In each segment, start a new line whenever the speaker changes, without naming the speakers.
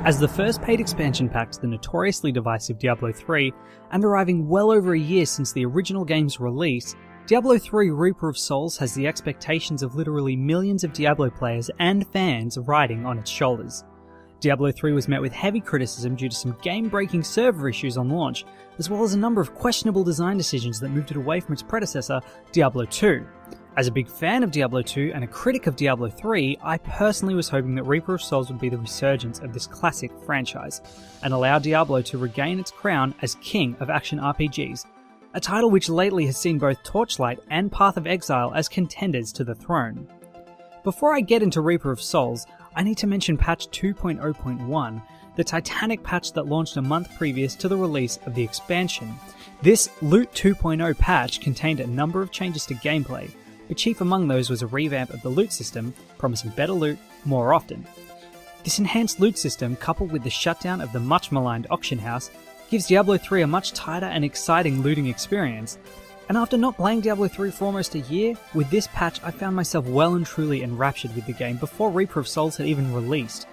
As the first paid expansion pack to the notoriously divisive Diablo 3, and arriving well over a year since the original game's release, Diablo 3 Reaper of Souls has the expectations of literally millions of Diablo players and fans riding on its shoulders. Diablo 3 was met with heavy criticism due to some game-breaking server issues on launch, as well as a number of questionable design decisions that moved it away from its predecessor, Diablo 2. As a big fan of Diablo 2 and a critic of Diablo 3, I personally was hoping that Reaper of Souls would be the resurgence of this classic franchise, and allow Diablo to regain its crown as king of action RPGs, a title which lately has seen both Torchlight and Path of Exile as contenders to the throne. Before I get into Reaper of Souls, I need to mention patch 2.0.1, the titanic patch that launched a month previous to the release of the expansion. This Loot 2.0 patch contained a number of changes to gameplay, but chief among those was a revamp of the loot system, promising better loot more often. This enhanced loot system, coupled with the shutdown of the much maligned auction house, gives Diablo 3 a much tighter and exciting looting experience. And after not playing Diablo 3 for almost a year, with this patch I found myself well and truly enraptured with the game before Reaper of Souls had even released.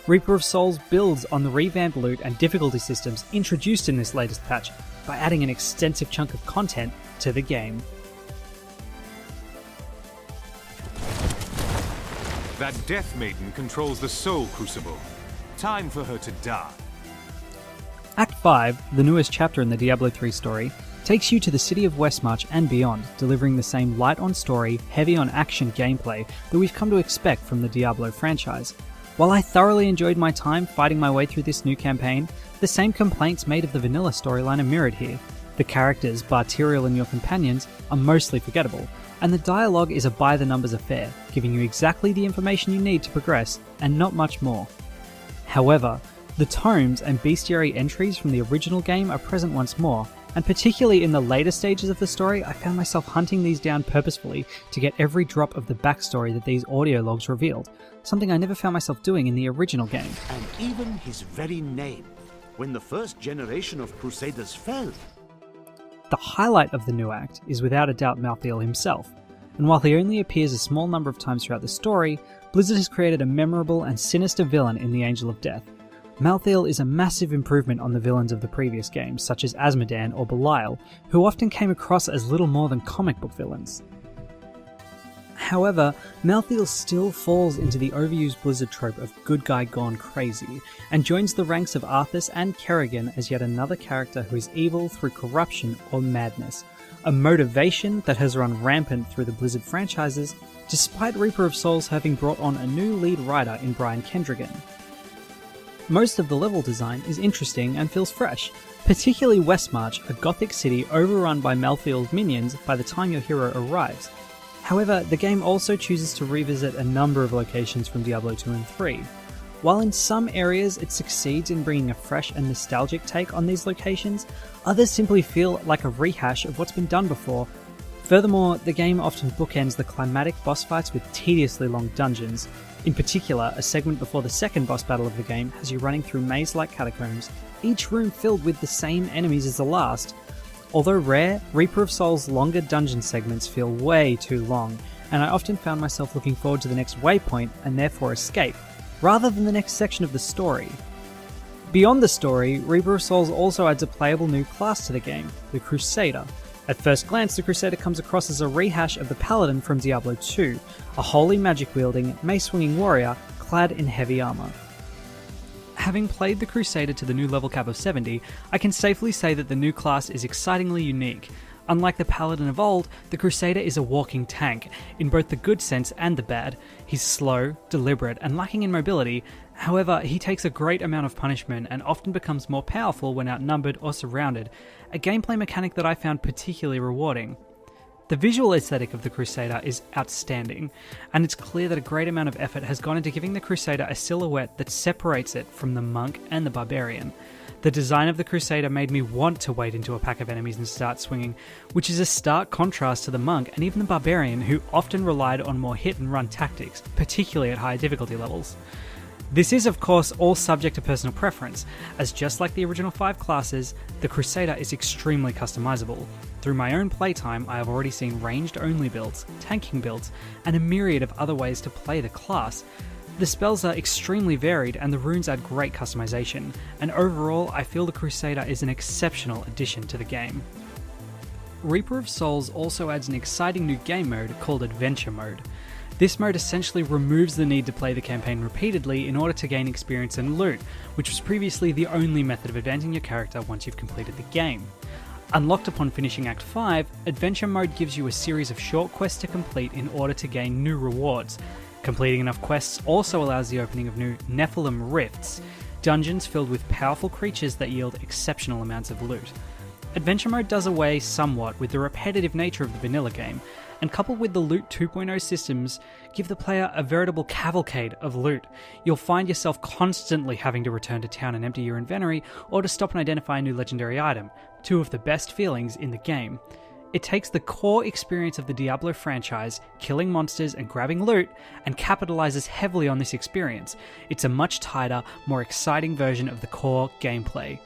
Reaper of Souls builds on the revamped loot and difficulty systems introduced in this latest patch by adding an extensive chunk of content to the game.
That Death Maiden controls the Soul Crucible. Time for her to die.
Act 5, the newest chapter in the Diablo 3 story, takes you to the city of Westmarch and beyond, delivering the same light-on-story, heavy-on-action gameplay that we've come to expect from the Diablo franchise. While I thoroughly enjoyed my time fighting my way through this new campaign, the same complaints made of the vanilla storyline are mirrored here. The characters, bar Tyrael and your companions, are mostly forgettable, and the dialogue is a by-the-numbers affair, giving you exactly the information you need to progress, and not much more. However, the tomes and bestiary entries from the original game are present once more, and particularly in the later stages of the story, I found myself hunting these down purposefully to get every drop of the backstory that these audio logs revealed, something I never found myself doing in the original game.
And even his very name, when the first generation of Crusaders fell.
The highlight of the new act is without a doubt Malthael himself, and while he only appears a small number of times throughout the story, Blizzard has created a memorable and sinister villain in the Angel of Death. Malthael is a massive improvement on the villains of the previous games, such as Azmodan or Belial, who often came across as little more than comic book villains. However, Malthael still falls into the overused Blizzard trope of good guy gone crazy, and joins the ranks of Arthas and Kerrigan as yet another character who is evil through corruption or madness, a motivation that has run rampant through the Blizzard franchises, despite Reaper of Souls having brought on a new lead writer in Brian Kendrigan. Most of the level design is interesting and feels fresh, particularly Westmarch, a gothic city overrun by Malthael's minions by the time your hero arrives. However, the game also chooses to revisit a number of locations from Diablo 2 and 3. While in some areas it succeeds in bringing a fresh and nostalgic take on these locations, others simply feel like a rehash of what's been done before. Furthermore, the game often bookends the climatic boss fights with tediously long dungeons. In particular, a segment before the second boss battle of the game has you running through maze-like catacombs, each room filled with the same enemies as the last. Although rare, Reaper of Souls' longer dungeon segments feel way too long, and I often found myself looking forward to the next waypoint and therefore escape, rather than the next section of the story. Beyond the story, Reaper of Souls also adds a playable new class to the game, the Crusader. At first glance, the Crusader comes across as a rehash of the Paladin from Diablo 2, a holy magic-wielding, mace-swinging warrior clad in heavy armor. Having played the Crusader to the new level cap of 70, I can safely say that the new class is excitingly unique. Unlike the Paladin of old, the Crusader is a walking tank, in both the good sense and the bad. He's slow, deliberate, and lacking in mobility. However, he takes a great amount of punishment and often becomes more powerful when outnumbered or surrounded, a gameplay mechanic that I found particularly rewarding. The visual aesthetic of the Crusader is outstanding, and it's clear that a great amount of effort has gone into giving the Crusader a silhouette that separates it from the monk and the barbarian. The design of the Crusader made me want to wade into a pack of enemies and start swinging, which is a stark contrast to the monk and even the barbarian, who often relied on more hit-and-run tactics, particularly at higher difficulty levels. This is, of course, all subject to personal preference, as just like the original 5 classes, the Crusader is extremely customizable. Through my own playtime, I have already seen ranged-only builds, tanking builds, and a myriad of other ways to play the class. The spells are extremely varied and the runes add great customization, and overall I feel the Crusader is an exceptional addition to the game. Reaper of Souls also adds an exciting new game mode called Adventure Mode. This mode essentially removes the need to play the campaign repeatedly in order to gain experience and loot, which was previously the only method of advancing your character once you've completed the game. Unlocked upon finishing Act 5, Adventure Mode gives you a series of short quests to complete in order to gain new rewards. Completing enough quests also allows the opening of new Nephilim Rifts, dungeons filled with powerful creatures that yield exceptional amounts of loot. Adventure Mode does away somewhat with the repetitive nature of the vanilla game, and coupled with the Loot 2.0 systems, give the player a veritable cavalcade of loot. You'll find yourself constantly having to return to town and empty your inventory, or to stop and identify a new legendary item, two of the best feelings in the game. It takes the core experience of the Diablo franchise, killing monsters and grabbing loot, and capitalizes heavily on this experience. It's a much tighter, more exciting version of the core gameplay.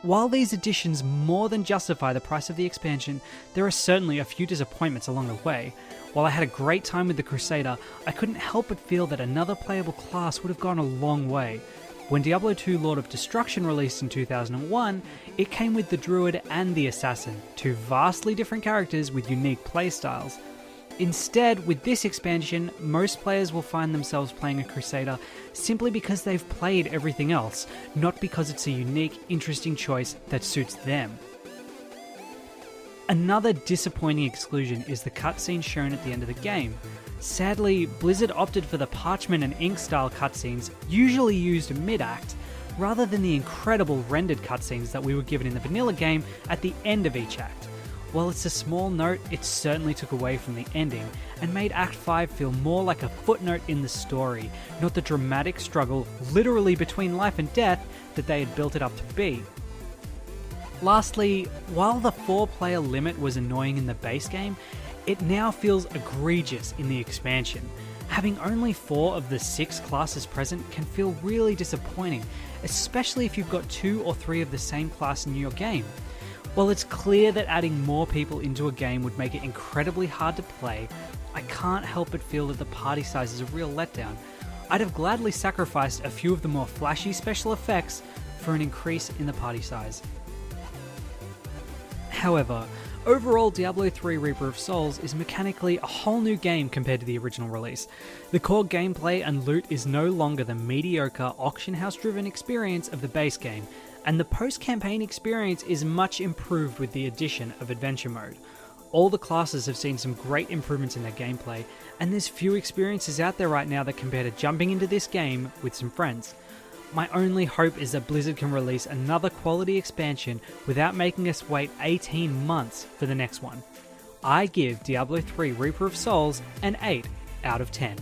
While these additions more than justify the price of the expansion, there are certainly a few disappointments along the way. While I had a great time with the Crusader, I couldn't help but feel that another playable class would have gone a long way. When Diablo 2 Lord of Destruction released in 2001, it came with the Druid and the Assassin, two vastly different characters with unique playstyles. Instead, with this expansion, most players will find themselves playing a Crusader simply because they've played everything else, not because it's a unique, interesting choice that suits them. Another disappointing exclusion is the cutscene shown at the end of the game. Sadly, Blizzard opted for the parchment and ink style cutscenes, usually used mid-act, rather than the incredible rendered cutscenes that we were given in the vanilla game at the end of each act. While it's a small note, it certainly took away from the ending, and made Act 5 feel more like a footnote in the story, not the dramatic struggle literally between life and death that they had built it up to be. Lastly, while the 4-player limit was annoying in the base game, it now feels egregious in the expansion. Having only 4 of the 6 classes present can feel really disappointing, especially if you've got 2 or 3 of the same class in your game. While it's clear that adding more people into a game would make it incredibly hard to play, I can't help but feel that the party size is a real letdown. I'd have gladly sacrificed a few of the more flashy special effects for an increase in the party size. However, overall Diablo 3 Reaper of Souls is mechanically a whole new game compared to the original release. The core gameplay and loot is no longer the mediocre auction house driven experience of the base game, and the post-campaign experience is much improved with the addition of Adventure Mode. All the classes have seen some great improvements in their gameplay, and there's few experiences out there right now that compare to jumping into this game with some friends. My only hope is that Blizzard can release another quality expansion without making us wait 18 months for the next one. I give Diablo 3 Reaper of Souls an 8 out of 10.